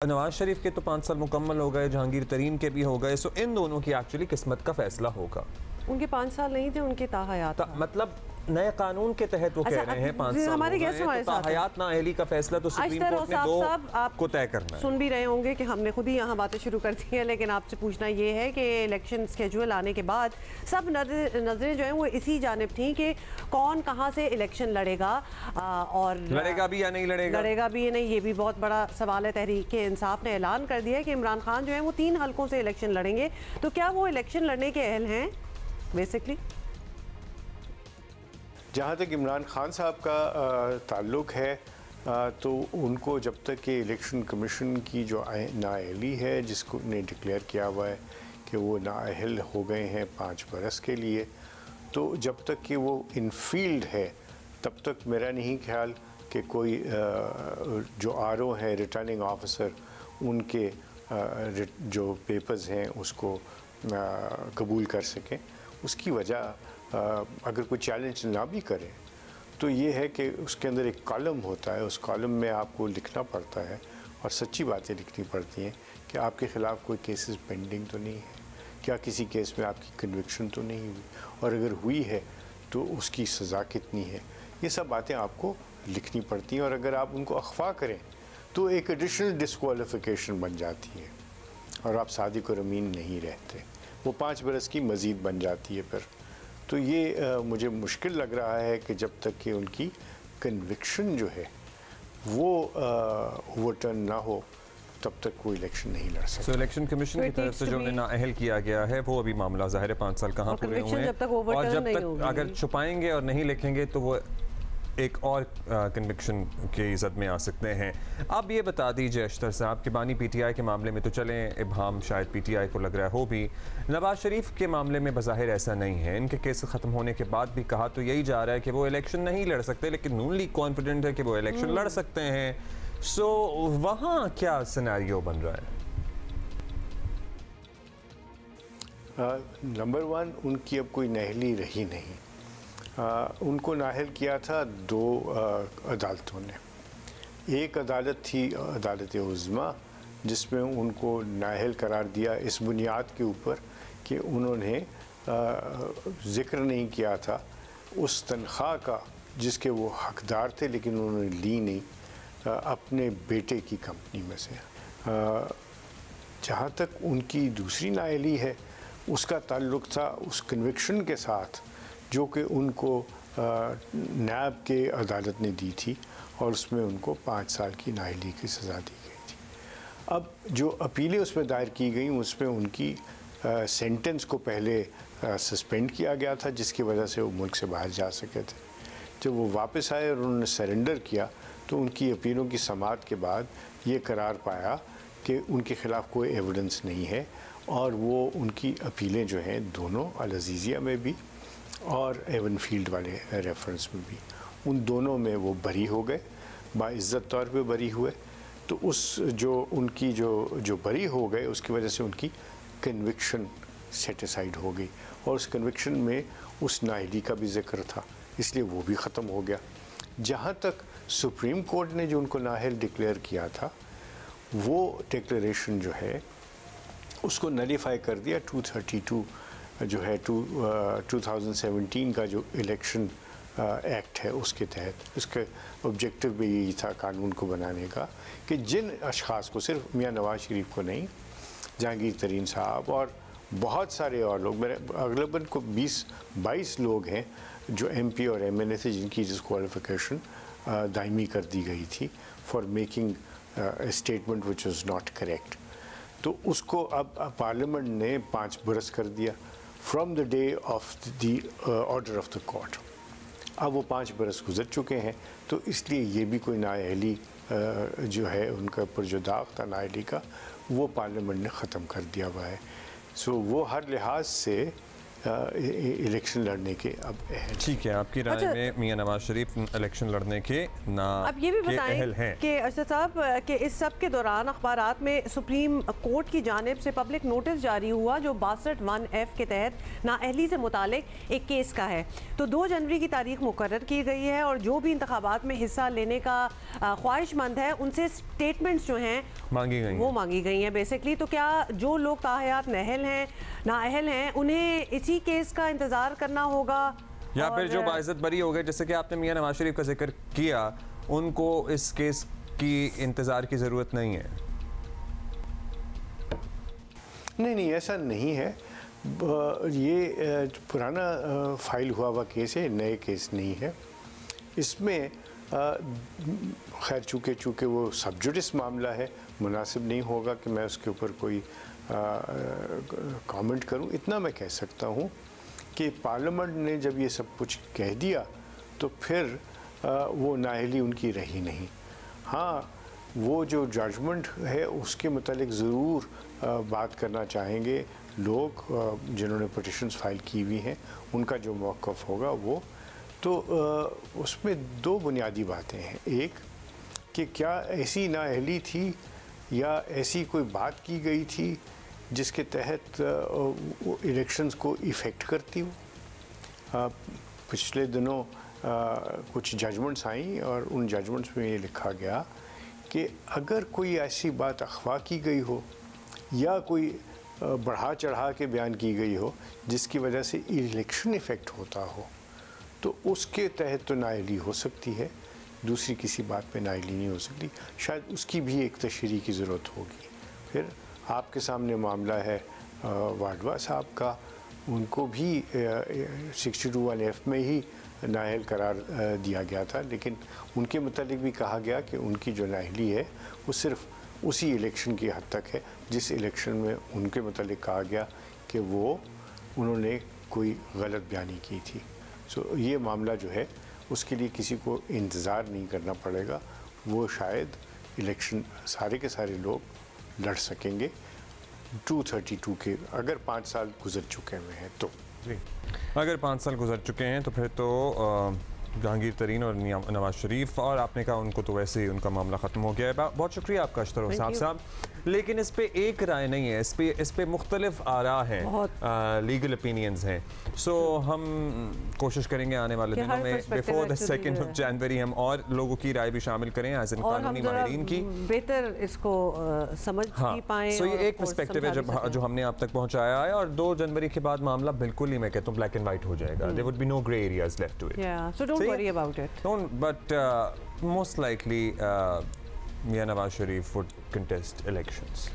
नवाज शरीफ के तो 5 साल मुकम्मल हो गए, जहांगीर तरीन के भी हो गए, सो इन दोनों की एक्चुअली किस्मत का फैसला होगा। उनके 5 साल नहीं थे, उनके ताहयात था। मतलब नए कानून के तहत वो कह रहे हैं 5 साल हमारे गेस्ट हमारे साथ ताहयात नाअहली का फैसला तो सुप्रीम कोर्ट ने दो को तय करना है। सुन भी रहे होंगे कि हमने खुद ही यहाँ बातें शुरू कर दी हैं, लेकिन आपसे पूछना ये है कि इलेक्शन स्केड्यूल आने के बाद सब नजरें जो हैं वो इसी जानिब थी कि कौन कहाँ से इलेक्शन लड़ेगा और लड़ेगा भी या नहीं लड़ेगा भी या नहीं, ये भी बहुत बड़ा सवाल है। तहरीक इंसाफ ने ऐलान कर दिया है कि इमरान खान जो है वो 3 हलकों से इलेक्शन लड़ेंगे। तो क्या वो इलेक्शन लड़ने के अहल हैं बेसिकली? जहाँ तक इमरान खान साहब का ताल्लुक़ है तो उनको जब तक कि इलेक्शन कमीशन की जो नाअहली है, जिसको ने डिक्लेयर किया हुआ है कि वो नाअहल हो गए हैं 5 बरस के लिए, तो जब तक कि वो इन फील्ड है तब तक मेरा नहीं ख्याल कि कोई जो आरओ है रिटर्निंग ऑफिसर उनके जो पेपर्स हैं उसको कबूल कर सकें। उसकी वजह अगर कोई चैलेंज ना भी करे तो ये है कि उसके अंदर एक कॉलम होता है, उस कॉलम में आपको लिखना पड़ता है और सच्ची बातें लिखनी पड़ती हैं कि आपके ख़िलाफ़ कोई केसेस पेंडिंग तो नहीं है, क्या किसी केस में आपकी कन्विक्शन तो नहीं हुई, और अगर हुई है तो उसकी सज़ा कितनी है। ये सब बातें आपको लिखनी पड़ती हैं और अगर आप उनको अख्फा करें तो एक एडिशनल डिस्क्वालिफिकेशन बन जाती है और आप सादिक और अमीन नहीं रहते, वो 5 बरस की मज़ीद बन जाती है फिर। तो ये मुझे मुश्किल लग रहा है कि जब तक कि उनकी कन्विक्शन जो है वो ओवरटर्न ना हो तब तक कोई इलेक्शन नहीं लड़ सकता। इलेक्शन कमीशन की तरफ से जो उन्हें नाअहल किया गया है वो अभी मामला ज़ाहिर है 5 साल कहाँ पूरे हुए हैं, और जब तक अगर छुपाएंगे और नहीं लिखेंगे तो वो एक और कन्विक्शन के इज़्ज़त में आ सकते हैं। अब ये बता दीजिए अशतर साहब कि बानी पीटीआई के मामले में तो चलें इब्हाम शायद पीटीआई को लग रहा हो भी, नवाज शरीफ के मामले में बज़ाहिर ऐसा नहीं है। इनके केस ख़त्म होने के बाद भी कहा तो यही जा रहा है कि वो इलेक्शन नहीं लड़ सकते, लेकिन नून लीग कॉन्फिडेंट है कि वो इलेक्शन लड़ सकते हैं। सो वहाँ क्या सिनेरियो बन रहा है? नंबर 1, उनकी अब कोई नाअहली रही नहीं। उनको नाअहल किया था 2 अदालतों ने। एक अदालत थी अदालत उज़्मा, जिसमें उनको नाअहल करार दिया इस बुनियाद के ऊपर कि उन्होंने ज़िक्र नहीं किया था उस तनख्वाह का जिसके वो हकदार थे, लेकिन उन्होंने ली नहीं अपने बेटे की कंपनी में से। जहाँ तक उनकी दूसरी नाअहली है उसका ताल्लुक़ था उस कन्विक्शन के साथ जो कि उनको नैब के अदालत ने दी थी और उसमें उनको 5 साल की नाअहली की सज़ा दी गई थी। अब जो अपीलें उसमें दायर की गई उसमें उनकी सेंटेंस को पहले सस्पेंड किया गया था, जिसकी वजह से वो मुल्क से बाहर जा सके थे। जब वो वापस आए और उन्होंने सरेंडर किया तो उनकी अपीलों की समाअत के बाद ये करार पाया कि उनके ख़िलाफ़ कोई एविडेंस नहीं है और वो उनकी अपीलें जो हैं दोनों अल-अज़ीज़िया में भी और एवनफील्ड वाले रेफरेंस में भी, उन दोनों में वो बरी हो गए, बाइज़्ज़त तौर पे बरी हुए। तो उस जो उनकी जो बरी हो गए उसकी वजह से उनकी कन्विक्शन सेटिसाइड हो गई और उस कन्विक्शन में उस नाअहली का भी ज़िक्र था, इसलिए वो भी ख़त्म हो गया। जहाँ तक सुप्रीम कोर्ट ने जो उनको नाअहल डिक्लेयर किया था वो डिक्लेरेशन जो है उसको नलीफाई कर दिया 232 जो है 2017 का जो इलेक्शन एक्ट है उसके तहत। इसके ऑब्जेक्टिव भी यही था कानून को बनाने का कि जिन अशख़ास को, सिर्फ मियाँ नवाज शरीफ को नहीं, जहांगीर तरीन साहब और बहुत सारे और लोग, मेरे अगलबन को 20-22 लोग हैं जो MP और MNA थे जिनकी डिस्क्वालिफिकेशन दायमी कर दी गई थी for making a statement which was not correct. तो उसको अब पार्लियामेंट ने 5 बरस कर दिया from the day of the order of the court. अब वो 5 बरस गुजर चुके हैं, तो इसलिए ये भी कोई नाअहली जो है उनके ऊपर जो दाग था नाअहली का वो पार्लियामेंट ने ख़त्म कर दिया हुआ है। सो वो हर लिहाज से इलेक्शन लड़ने के अब अहल। ठीक है, आपकी राय में मियां नवाज शरीफ इलेक्शन लड़ने के ना अब ये भी बताएं कि अरशद साहब कि इस सब के दौरान अखबारात में सुप्रीम कोर्ट की जानिब से पब्लिक नोटिस जारी हुआ जो 62(1)(f) के तहत नाअहली से मुतालिक एक केस का है। तो 2 जनवरी की तारीख मुकर्रर की गई है और जो भी इंतखाबात में हिस्सा लेने का ख्वाहिशमंद है उनसे स्टेटमेंट्स जो हैं मांगी गई हैं बेसिकली। तो क्या जो लोग ताहयात नाअहल हैं उन्हें इसी केस का इंतजार करना होगा या फिर जो बाइज्जत बरी हो गए, जैसे कि आपने मियां नवाज शरीफ का जिक्र किया, उनको इस केस की इंतजार की जरूरत नहीं है? नहीं, ऐसा नहीं है। ये पुराना फाइल हुआ केस है, नए केस नहीं है। इसमें खैर चूँकि वो सब जुडिस मामला है, मुनासिब नहीं होगा कि मैं उसके ऊपर कोई कमेंट करूं। इतना मैं कह सकता हूं कि पार्लियामेंट ने जब ये सब कुछ कह दिया तो फिर वो नाअहली उनकी रही नहीं। हाँ, वो जो जजमेंट है उसके मुतालिक ज़रूर बात करना चाहेंगे लोग जिन्होंने पिटीशंस फाइल की हुई हैं, उनका जो मौक़िफ़ होगा वो तो उसमें 2 बुनियादी बातें हैं। एक कि क्या ऐसी नाअहली थी या ऐसी कोई बात की गई थी जिसके तहत इलेक्शंस को इफ़ेक्ट करती हो। पिछले दिनों कुछ जजमेंट्स आई और उन जजमेंट्स में ये लिखा गया कि अगर कोई ऐसी बात अखवा की गई हो या कोई बढ़ा चढ़ा के बयान की गई हो जिसकी वजह से इलेक्शन इफ़ेक्ट होता हो तो उसके तहत तो नाअहली हो सकती है, दूसरी किसी बात पे नाअहली नहीं हो सकती। शायद उसकी भी एक तशरीह की ज़रूरत होगी। फिर आपके सामने मामला है वाडवा साहब का, उनको भी 62(1)(f) में ही नाअहल करार दिया गया था, लेकिन उनके मुतालिक भी कहा गया कि उनकी जो नाअहली है वो सिर्फ उसी इलेक्शन की हद तक है जिस इलेक्शन में उनके मुतालिक कहा गया कि उन्होंने कोई गलत बयानी की थी। ये मामला जो है उसके लिए किसी को इंतज़ार नहीं करना पड़ेगा, वो शायद इलेक्शन सारे के सारे लोग लड़ सकेंगे 232 के, अगर 5 साल गुजर चुके हुए हैं तो। जी, अगर 5 साल गुजर चुके हैं तो फिर तो जहांगीर तरीन और नवाज शरीफ, और आपने कहा उनको तो वैसे ही उनका मामला ख़त्म हो गया है। बहुत शुक्रिया आपका अशतर साहब। लेकिन इस पे एक राय नहीं है, इस पे मुख्तलिफ आरा हैं, लीगल ओपिनियंस हैं। सो हम कोशिश करेंगे आने वाले दिनों में before the 2nd of January हम और लोगों की राय भी शामिल करें, एज इन कानूनी माहिरीन की, बेहतर इसको समझ पाएं। सो ये एक पर्सपेक्टिव है जो हमने आप तक पहुंचाया है, और 2 जनवरी के बाद मामला बिल्कुल ही, मैं कहता हूँ, ब्लैक एंड व्हाइट हो जाएगा। There would be no grey areas left to it. So don't worry about it. But most likely Mian Nawaz Sharif would contest elections.